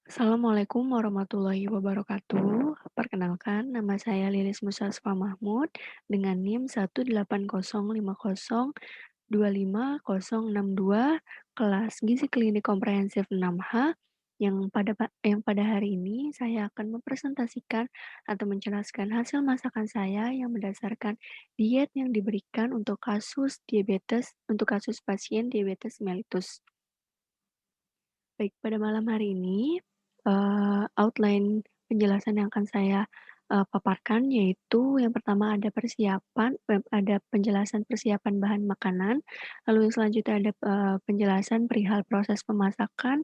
Assalamualaikum warahmatullahi wabarakatuh. Perkenalkan, nama saya Lilis Musasfa Mahmud dengan NIM 18050250062 kelas Gizi Klinik Komprehensif 6H yang pada hari ini saya akan mempresentasikan atau menjelaskan hasil masakan saya yang berdasarkan diet yang diberikan untuk kasus pasien diabetes mellitus. Baik, pada malam hari ini, outline penjelasan yang akan saya, paparkan yaitu yang pertama ada penjelasan persiapan bahan makanan, lalu yang selanjutnya ada, penjelasan perihal proses pemasakan,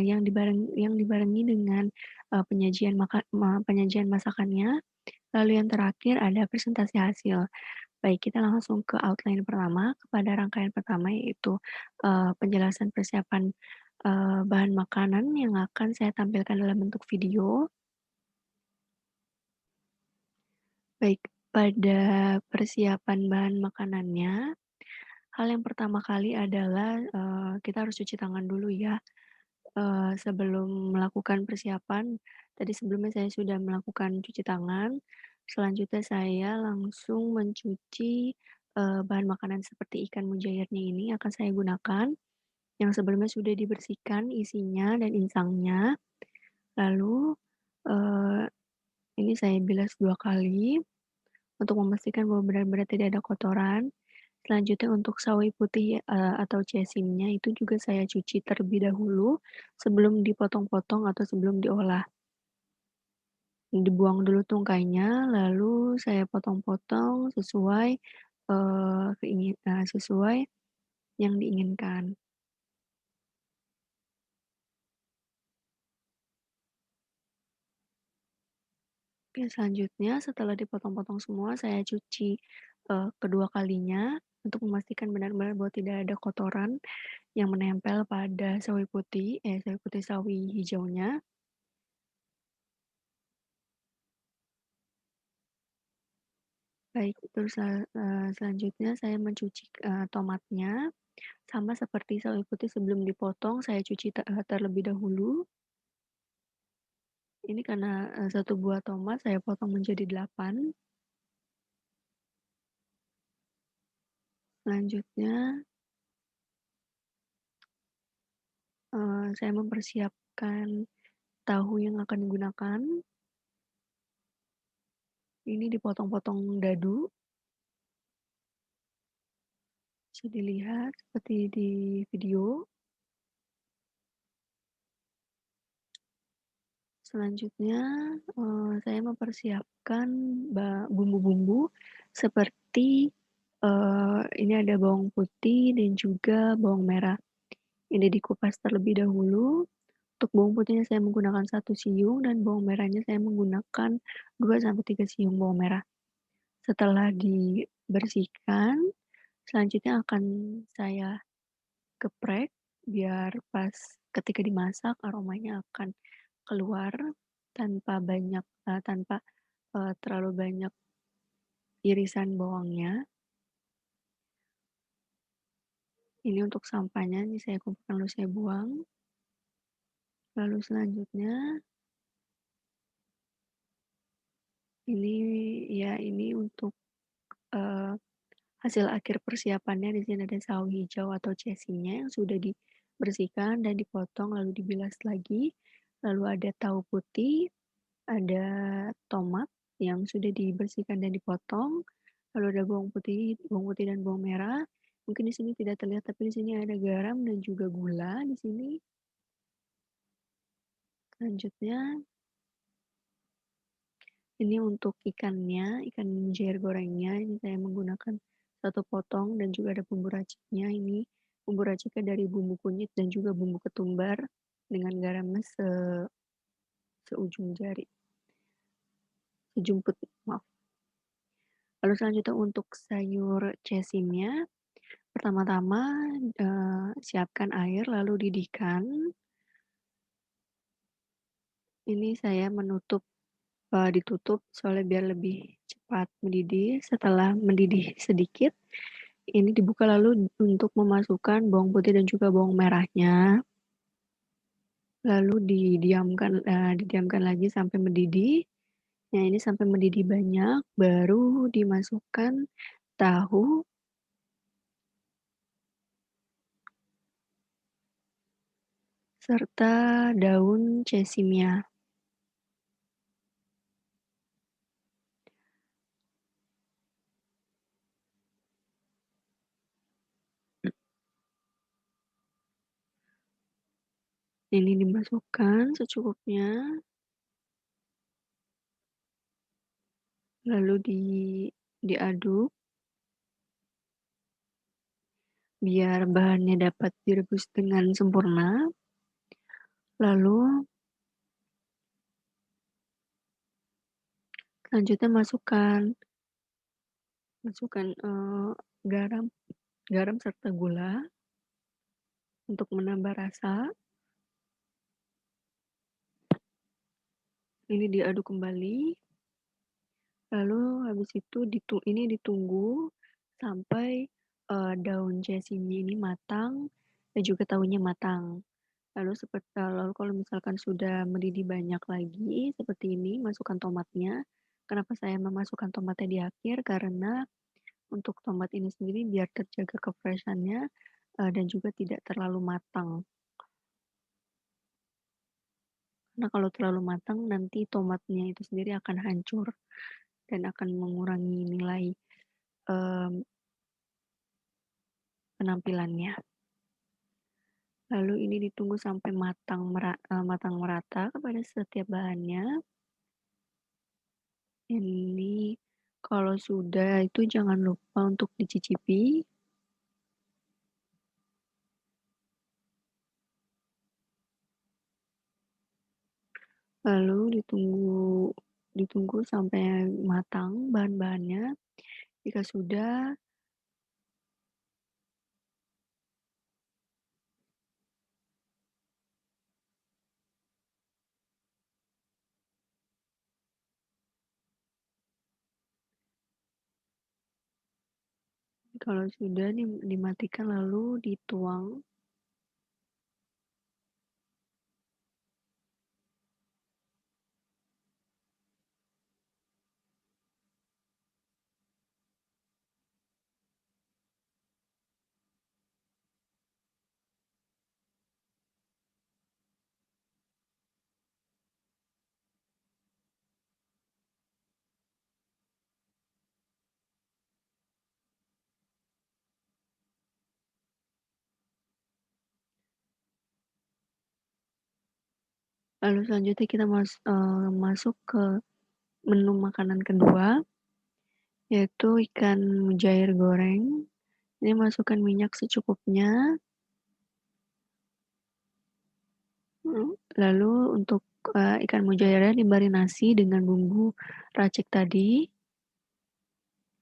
yang dibarengi dengan, penyajian masakannya, lalu yang terakhir ada presentasi hasil. Baik, kita langsung ke outline pertama, kepada rangkaian pertama yaitu, penjelasan persiapan, bahan makanan yang akan saya tampilkan dalam bentuk video. Baik, pada persiapan bahan makanannya, hal yang pertama kali adalah, kita harus cuci tangan dulu ya, sebelum melakukan persiapan. Tadi sebelumnya saya sudah melakukan cuci tangan, selanjutnya saya langsung mencuci, bahan makanan seperti ikan mujairnya ini akan saya gunakan, yang sebelumnya sudah dibersihkan isinya dan insangnya. Lalu, eee, ini saya bilas 2 kali untuk memastikan bahwa benar-benar tidak ada kotoran. Selanjutnya untuk sawi putih, atau cesimnya itu juga saya cuci terlebih dahulu sebelum dipotong-potong atau sebelum diolah. Dibuang dulu tungkainya, lalu saya potong-potong sesuai yang diinginkan. Oke, selanjutnya setelah dipotong-potong semua, saya cuci, kedua kalinya untuk memastikan benar-benar bahwa tidak ada kotoran yang menempel pada sawi hijaunya. Baik, terus selanjutnya saya mencuci, tomatnya, sama seperti sawi putih sebelum dipotong saya cuci terlebih dahulu. Ini karena, 1 buah tomat saya potong menjadi 8. Selanjutnya, saya mempersiapkan tahu yang akan digunakan. Ini dipotong-potong dadu, bisa dilihat seperti di video. Selanjutnya, saya mempersiapkan bumbu-bumbu seperti, ini ada bawang putih dan juga bawang merah. Ini dikupas terlebih dahulu. Untuk bawang putihnya saya menggunakan 1 siung dan bawang merahnya saya menggunakan 2 sampai 3 siung bawang merah. Setelah dibersihkan, selanjutnya akan saya geprek biar pas ketika dimasak aromanya akan keluar tanpa, terlalu banyak irisan bawangnya. Ini untuk sampahnya, ini saya kumpulkan lalu saya buang. Lalu selanjutnya, ini untuk, eee, hasil akhir persiapannya di sini ada sawi hijau atau cesinya yang sudah dibersihkan dan dipotong lalu dibilas lagi. Lalu ada tahu putih, ada tomat yang sudah dibersihkan dan dipotong, lalu ada bawang putih dan bawang merah. Mungkin di sini tidak terlihat, tapi di sini ada garam dan juga gula di sini. Selanjutnya, ini untuk ikannya, ikan mujair gorengnya, ini saya menggunakan 1 potong dan juga ada bumbu raciknya ini. Bumbu raciknya dari bumbu kunyit dan juga bumbu ketumbar dengan garamnya seujung jari, sejumput, maaf. Lalu selanjutnya untuk sayur cesimnya, pertama-tama, siapkan air lalu didihkan. Ini saya ditutup soalnya biar lebih cepat mendidih. Setelah mendidih sedikit, ini dibuka lalu untuk memasukkan bawang putih dan juga bawang merahnya. lalu didiamkan lagi sampai mendidih. Nah, ini sampai mendidih banyak, baru dimasukkan tahu serta daun sesamnya. Ini dimasukkan secukupnya, lalu diaduk biar bahannya dapat direbus dengan sempurna. Lalu selanjutnya masukkan garam garam serta gula untuk menambah rasa. Ini diaduk kembali, lalu habis itu ini ditunggu sampai, daun sesamnya ini matang dan juga tahunya matang. Lalu kalau misalkan sudah mendidih banyak lagi seperti ini, masukkan tomatnya. Kenapa saya memasukkan tomatnya di akhir? Karena untuk tomat ini sendiri biar terjaga ke-fresh-annya, dan juga tidak terlalu matang. Karena kalau terlalu matang nanti tomatnya itu sendiri akan hancur dan akan mengurangi nilai, mmm, penampilannya. Lalu ini ditunggu sampai matang merata kepada setiap bahannya. Ini kalau sudah itu jangan lupa untuk dicicipi, lalu ditunggu sampai matang bahan-bahannya. Jika sudah, kalau sudah dimatikan lalu dituang. Lalu selanjutnya kita masuk ke menu makanan kedua, yaitu ikan mujair goreng. Ini masukkan minyak secukupnya. Lalu untuk, ikan mujairnya dimarinasi dengan bumbu racik tadi,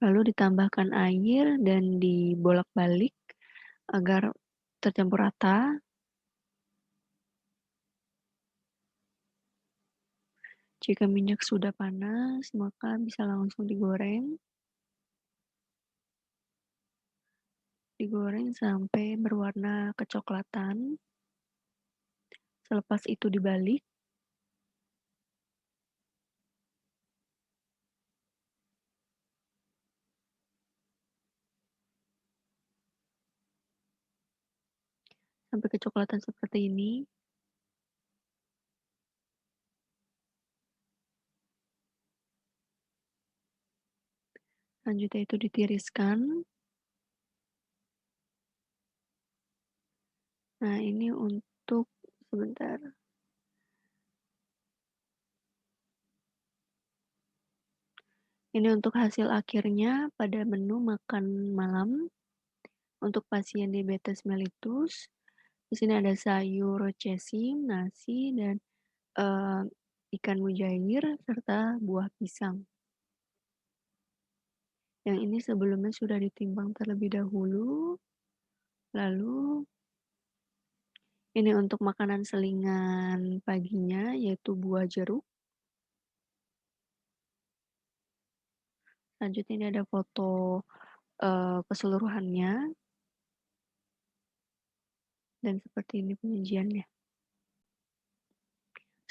lalu ditambahkan air dan dibolak-balik agar tercampur rata. Jika minyak sudah panas, maka bisa langsung digoreng sampai berwarna kecoklatan. Selepas itu dibalik sampai kecoklatan seperti ini. Selanjutnya itu ditiriskan. Nah, ini untuk sebentar. Ini untuk hasil akhirnya pada menu makan malam untuk pasien diabetes mellitus. Di sini ada sayur sesim, nasi, dan uh, ikan mujair serta buah pisang. Yang ini sebelumnya sudah ditimbang terlebih dahulu. Lalu ini untuk makanan selingan paginya yaitu buah jeruk. Selanjutnya ini ada foto keseluruhannya dan seperti ini penyajiannya.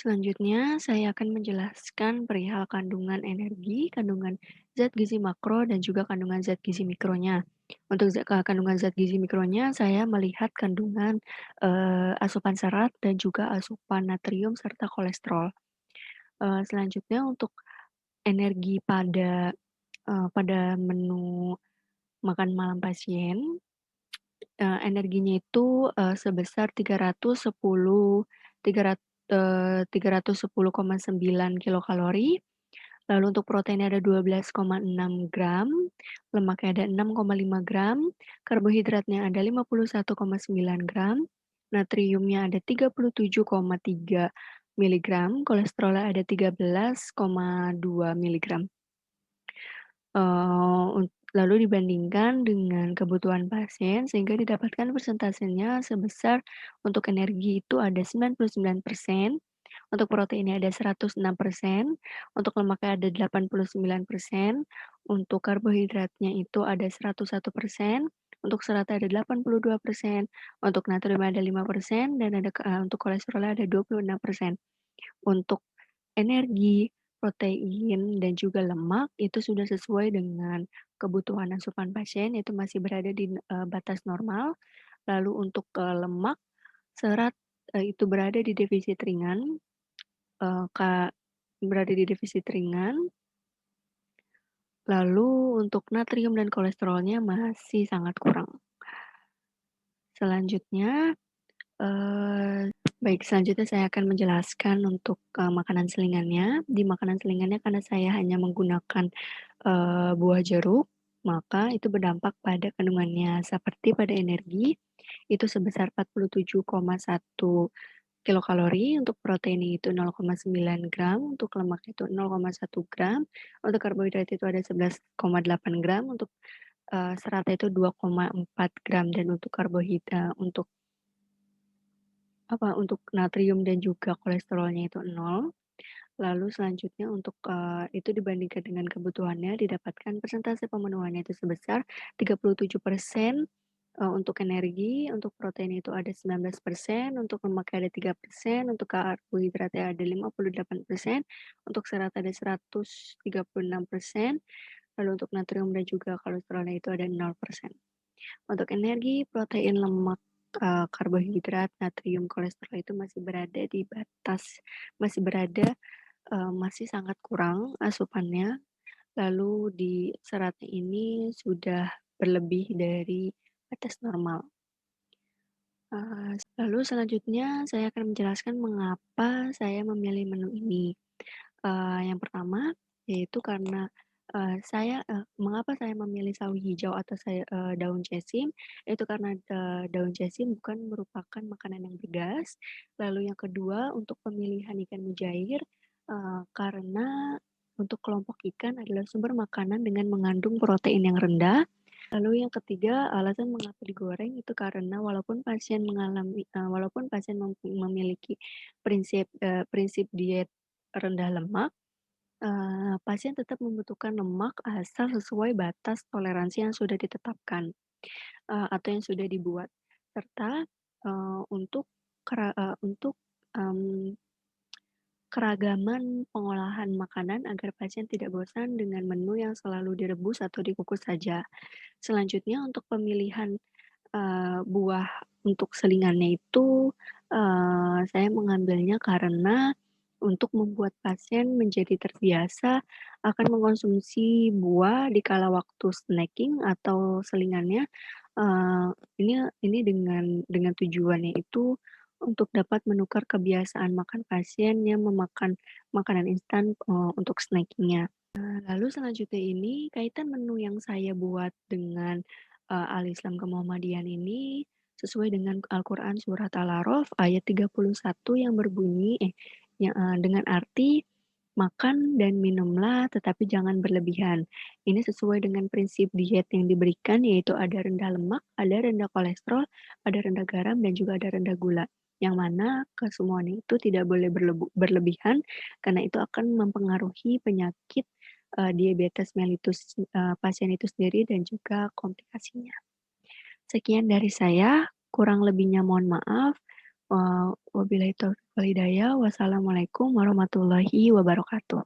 Selanjutnya, saya akan menjelaskan perihal kandungan energi, kandungan zat gizi makro, dan juga kandungan zat gizi mikronya. Untuk kandungan zat gizi mikronya, saya melihat kandungan asupan serat dan juga asupan natrium serta kolesterol. Selanjutnya untuk energi pada menu makan malam pasien, energinya itu, sebesar 310,9 kilokalori, lalu untuk proteinnya ada 12,6 gram, lemaknya ada 6,5 gram, karbohidratnya ada 51,9 gram, natriumnya ada 37,3 miligram, kolesterolnya ada 13,2 miligram. Lalu dibandingkan dengan kebutuhan pasien sehingga didapatkan persentasenya sebesar untuk energi itu ada 99%, untuk proteinnya ada 106%, untuk lemaknya ada 89%, untuk karbohidratnya itu ada 101%, untuk seratnya ada 82%, untuk natrium ada 5%, dan untuk kolesterolnya ada 26%. Untuk energi, protein, dan juga lemak itu sudah sesuai dengan kebutuhan asupan pasien, yaitu masih berada di, batas normal. Lalu untuk, lemak, serat, itu berada di defisit ringan, eee, ka berada di defisit ringan, lalu untuk natrium dan kolesterolnya masih sangat kurang. Selanjutnya, selanjutnya saya akan menjelaskan untuk, makanan selingannya. Di makanan selingannya karena saya hanya menggunakan, buah jeruk, maka itu berdampak pada kandungannya. Seperti pada energi, itu sebesar 47,1 kilokalori, untuk protein itu 0,9 gram, untuk lemak itu 0,1 gram, untuk karbohidrat itu ada 11,8 gram, untuk, serat itu 2,4 gram, dan untuk natrium dan juga kolesterolnya itu 0. Lalu selanjutnya untuk, itu dibandingkan dengan kebutuhannya didapatkan persentase pemenuhannya itu sebesar 37%, untuk energi, untuk protein itu ada 19%, untuk lemaknya ada 3%, untuk karbohidratnya ada 58%, untuk serat ada 136%, lalu untuk natrium dan juga kolesterolnya itu ada 0%. Untuk energi, protein, lemak, karbohidrat, natrium, kolesterol itu masih sangat kurang asupannya, lalu di seratnya ini sudah berlebih dari batas normal. Lalu selanjutnya saya akan menjelaskan mengapa saya memilih menu ini. Yang pertama, yaitu karena, mengapa saya memilih sawi hijau atau daun cesim, itu karena, daun cesim bukan merupakan makanan yang bergas. Lalu yang kedua, untuk pemilihan ikan mujair, karena untuk kelompok ikan adalah sumber makanan dengan mengandung protein yang rendah. Lalu yang ketiga, alasan mengapa digoreng itu karena walaupun pasien memiliki prinsip diet rendah lemak, pasien tetap membutuhkan lemak asal sesuai batas toleransi yang sudah ditetapkan, atau yang sudah dibuat. Serta, untuk, mmm, keragaman pengolahan makanan agar pasien tidak bosan dengan menu yang selalu direbus atau dikukus saja. Selanjutnya untuk pemilihan, buah untuk selingannya itu, saya mengambilnya karena untuk membuat pasien menjadi terbiasa akan mengkonsumsi buah di kala waktu snacking atau selingannya, eee, ini dengan tujuannya itu untuk dapat menukar kebiasaan makan pasien yang memakan makanan instan, untuk snackingnya. Lalu selanjutnya ini, kaitan menu yang saya buat dengan, Al-Islam Kemuhamadian ini sesuai dengan Al-Quran surat Al-A'raf ayat 31 yang berbunyi dengan arti, "Makan dan minumlah tetapi jangan berlebihan." Ini sesuai dengan prinsip diet yang diberikan, yaitu ada rendah lemak, ada rendah kolesterol, ada rendah garam, dan juga ada rendah gula. Yang mana kesemuanya itu tidak boleh berlebihan karena itu akan mempengaruhi penyakit diabetes mellitus, pasien itu sendiri dan juga komplikasinya. Sekian dari saya, kurang lebihnya mohon maaf. Wabillahi taufiq Walhidayah. Wassalamualaikum warahmatullahi wabarakatuh.